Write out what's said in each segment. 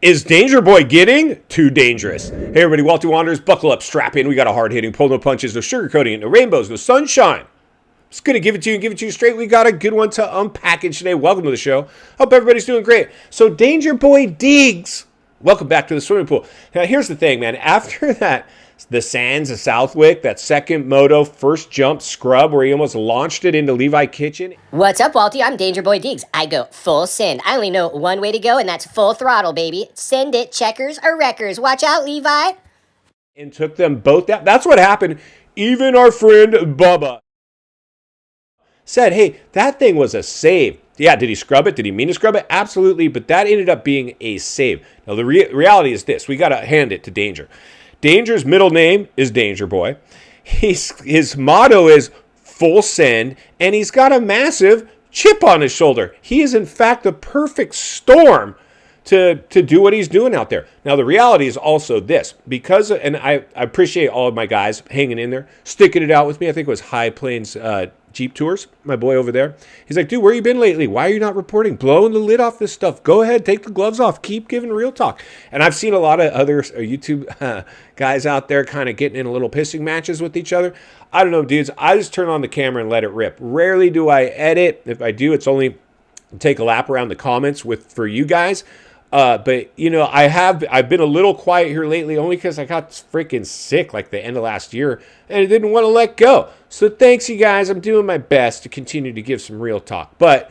Is Danger Boy getting too dangerous? Hey everybody, Walter Wanderers, buckle up, strap in. We got a hard-hitting, pull no punches, no sugarcoating it, no rainbows, no sunshine. Just gonna give it to you and give it to you straight. We got a good one to unpackage today. Welcome to the show. Hope everybody's doing great. So Danger Boy Deegs, welcome back to the swimming pool. Now here's the thing, man. After that, the Sands of Southwick, that second moto first jump scrub where he almost launched it into Levi Kitchen. What's up, Walty? I'm Danger Boy Deegs. I go full send. I only know one way to go, and that's full throttle, baby. Send it, checkers or wreckers. Watch out, Levi. And took them both down. That's what happened. Even our friend Bubba said, hey, that thing was a save. Yeah, did he scrub it? Did he mean to scrub it? Absolutely, but that ended up being a save. Now, the reality is this. We got to hand it to Danger. Danger's middle name is Danger Boy. His motto is full send, and he's got a massive chip on his shoulder. He is, in fact, the perfect storm to do what he's doing out there. Now, the reality is also this, because, and I appreciate all of my guys hanging in there, sticking it out with me. I think it was High Plains Jeep Tours, my boy over there. He's like, dude, where you been lately? Why are you not reporting? Blowing the lid off this stuff. Go ahead, take the gloves off. Keep giving real talk. And I've seen a lot of other YouTube guys out there kind of getting in a little pissing matches with each other. I don't know, dudes. I just turn on the camera and let it rip. Rarely do I edit. If I do, it's only take a lap around the comments for you guys. But you know, I've been a little quiet here lately only because I got freaking sick like the end of last year and I didn't want to let go. So thanks you guys. I'm doing my best to continue to give some real talk. But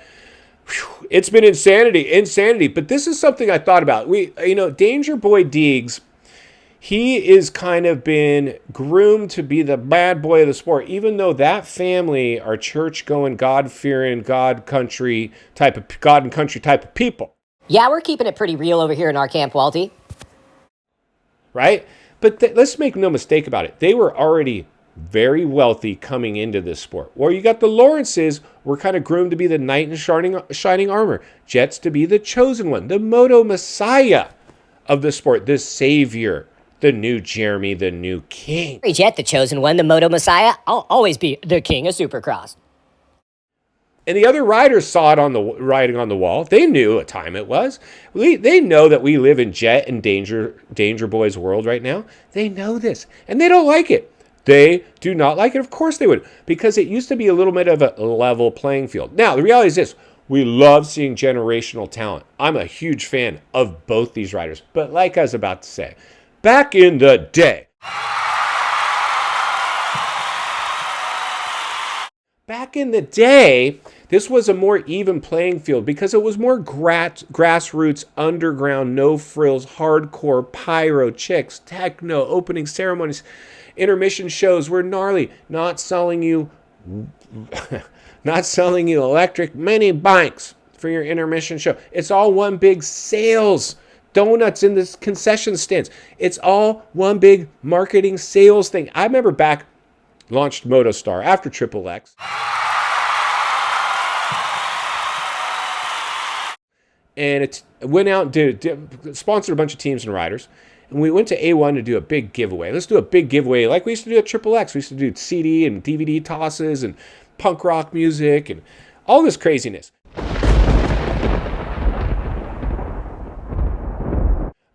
whew, it's been insanity. But this is something I thought about. Danger Boy Deegs, he is kind of been groomed to be the bad boy of the sport, even though that family are church-going, God-fearing, God and country type of people. Yeah, we're keeping it pretty real over here in our camp, Walty. Right? But let's make no mistake about it. They were already very wealthy coming into this sport. Or you got the Lawrences, were kind of groomed to be the knight in shining armor. Jets to be the chosen one, the moto messiah of the sport, the savior, the new Jeremy, the new king. Jet, the chosen one, the moto messiah. I'll always be the king of Supercross. And the other riders saw it on the writing on the wall. They knew what time it was. They know that we live in Jet and Danger Boy's world right now. They know this. And they don't like it. They do not like it. Of course they would. Because it used to be a little bit of a level playing field. Now, the reality is this. We love seeing generational talent. I'm a huge fan of both these riders. But like I was about to say, back in the day, this was a more even playing field because it was more grassroots, underground, no frills, hardcore, pyro, chicks, techno, opening ceremonies, intermission shows were gnarly. Not selling you electric mini bikes for your intermission show. It's all one big sales. Donuts in the concession stands. It's all one big marketing sales thing. I remember back, launched MotoStar after Triple X. And it went out and sponsored a bunch of teams and riders. And we went to A1 to do a big giveaway. Let's do a big giveaway like we used to do at Triple X. We used to do CD and DVD tosses and punk rock music and all this craziness. I'm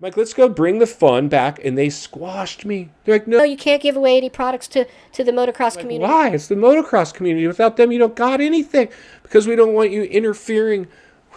like, let's go bring the fun back. And they squashed me. They're like, no, you can't give away any products to the motocross community. Why? It's the motocross community. Without them, you don't got anything. Because we don't want you interfering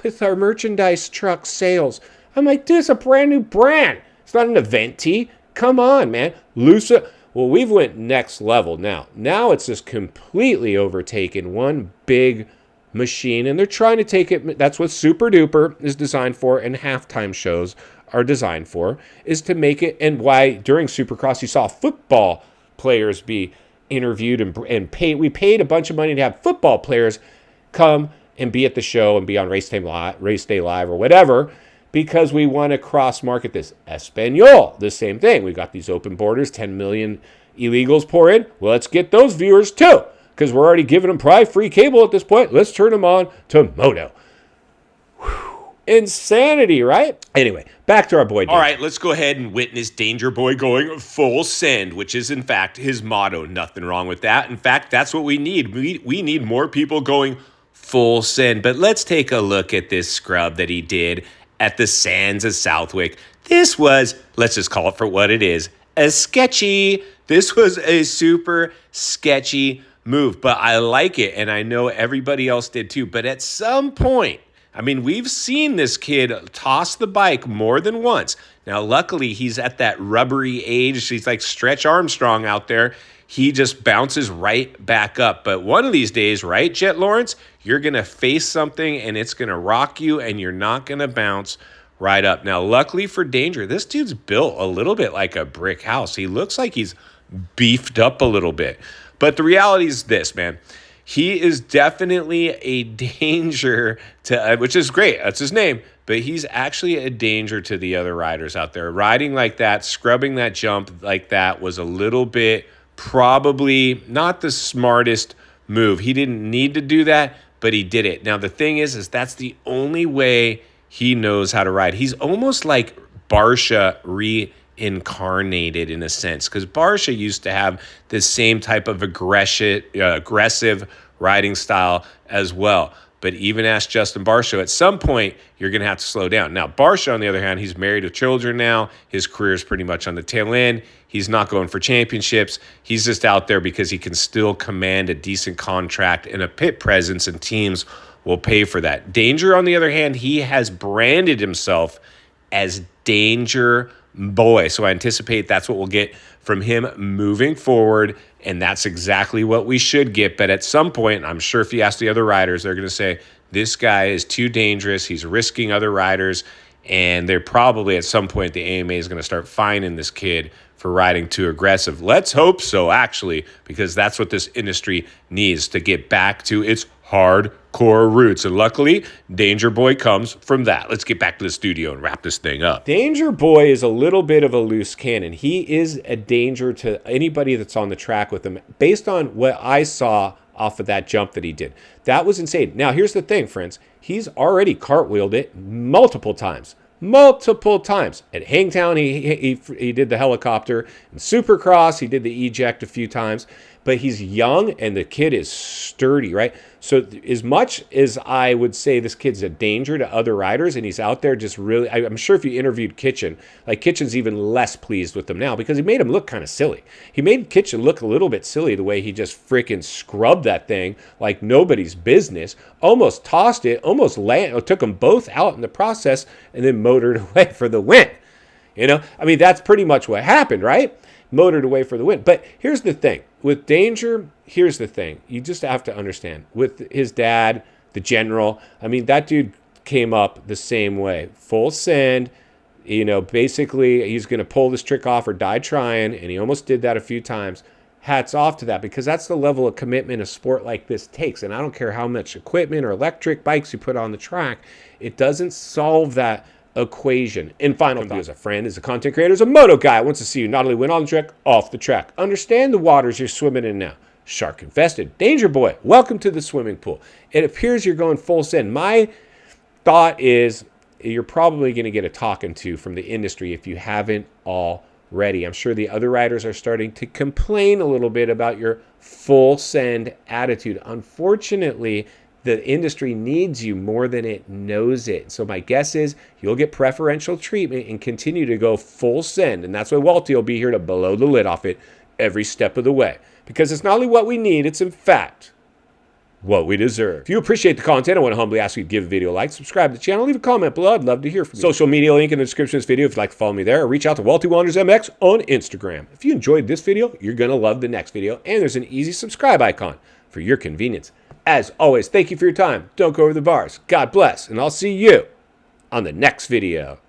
with our merchandise truck sales. I'm like, dude, it's a brand new brand. It's not an event tee. Come on, man. Lusa. Well, we've went next level now. Now it's just completely overtaken one big machine. And they're trying to take it. That's what Super Duper is designed for and halftime shows are designed for, is to make it. And why during Supercross you saw football players be interviewed and paid. We paid a bunch of money to have football players come and be at the show and be on Race Day Live or whatever, because we want to cross-market this. Espanol, the same thing. We got these open borders, 10 million illegals pour in. Well, let's get those viewers too, because we're already giving them probably free cable at this point. Let's turn them on to Moto. Whew. Insanity, right? Anyway, back to our boy. All right, let's go ahead and witness Danger Boy going full send, which is, in fact, his motto. Nothing wrong with that. In fact, that's what we need. We need more people going full send. But let's take a look at this scrub that he did at the sands of Southwick. This was, let's just call it for what it is, a sketchy. This was a super sketchy move, but I like it, and I know everybody else did too. But at some point, I mean, we've seen this kid toss the bike more than once. Now, luckily, he's at that rubbery age. He's like Stretch Armstrong out there. He just bounces right back up. But one of these days, right, Jet Lawrence, you're going to face something, and it's going to rock you, and you're not going to bounce right up. Now, luckily for Danger, this dude's built a little bit like a brick house. He looks like he's beefed up a little bit. But the reality is this, man. He is definitely a danger to, which is great. That's his name. But he's actually a danger to the other riders out there. Riding like that, scrubbing that jump like that was a little bit probably not the smartest move. He didn't need to do that, but he did it. Now, the thing is that's the only way he knows how to ride. He's almost like Barsha reincarnated in a sense, because Barsha used to have the same type of aggressive riding style as well. But even ask Justin Barsha, at some point, you're going to have to slow down. Now, Barsha, on the other hand, he's married with children now. His career is pretty much on the tail end. He's not going for championships. He's just out there because he can still command a decent contract and a pit presence, and teams will pay for that. Danger, on the other hand, he has branded himself as Danger Boy. So I anticipate that's what we'll get from him moving forward, and that's exactly what we should get. But at some point, I'm sure if you ask the other riders, they're going to say, this guy is too dangerous. He's risking other riders, and they're probably at some point the AMA is going to start fining this kid for riding too aggressive. Let's hope so, actually, because that's what this industry needs to get back to its hardcore roots. And luckily, Danger Boy comes from that. Let's get back to the studio and wrap this thing up. Danger Boy is a little bit of a loose cannon. He is a danger to anybody that's on the track with him, based on what I saw off of that jump that he did. That was insane. Now, here's the thing, friends. He's already cartwheeled it multiple times. At Hangtown, he did the helicopter. In Supercross, he did the eject a few times. But he's young, and the kid is sturdy, right? So as much as I would say this kid's a danger to other riders, and he's out there just really, I'm sure if you interviewed Kitchen, like Kitchen's even less pleased with him now because he made him look kind of silly. He made Kitchen look a little bit silly the way he just freaking scrubbed that thing like nobody's business, almost tossed it, almost took them both out in the process, and then motored away for the win. You know, I mean, that's pretty much what happened, right? Motored away for the win. But here's the thing. With Danger, here's the thing. You just have to understand. With his dad, the general, I mean, that dude came up the same way. Full send. You know, basically, he's going to pull this trick off or die trying, and he almost did that a few times. Hats off to that, because that's the level of commitment a sport like this takes. And I don't care how much equipment or electric bikes you put on the track, it doesn't solve that equation. And final thought, as a friend, as a content creator, as a moto guy, wants to see you not only win on the track, off the track. Understand the waters you're swimming in now. Shark infested. Danger Boy, welcome to the swimming pool. It appears you're going full send. My thought is you're probably going to get a talking to from the industry if you haven't already. I'm sure the other riders are starting to complain a little bit about your full send attitude. Unfortunately, the industry needs you more than it knows it. So my guess is you'll get preferential treatment and continue to go full send. And that's why Walty will be here to blow the lid off it every step of the way. Because it's not only what we need, it's in fact what we deserve. If you appreciate the content, I want to humbly ask you to give the video a like, subscribe to the channel, leave a comment below. I'd love to hear from you. Social media link in the description of this video if you'd like to follow me there, or reach out to Walty Wanders MX on Instagram. If you enjoyed this video, you're going to love the next video, and there's an easy subscribe icon for your convenience. As always, thank you for your time. Don't go over the bars. God bless, and I'll see you on the next video.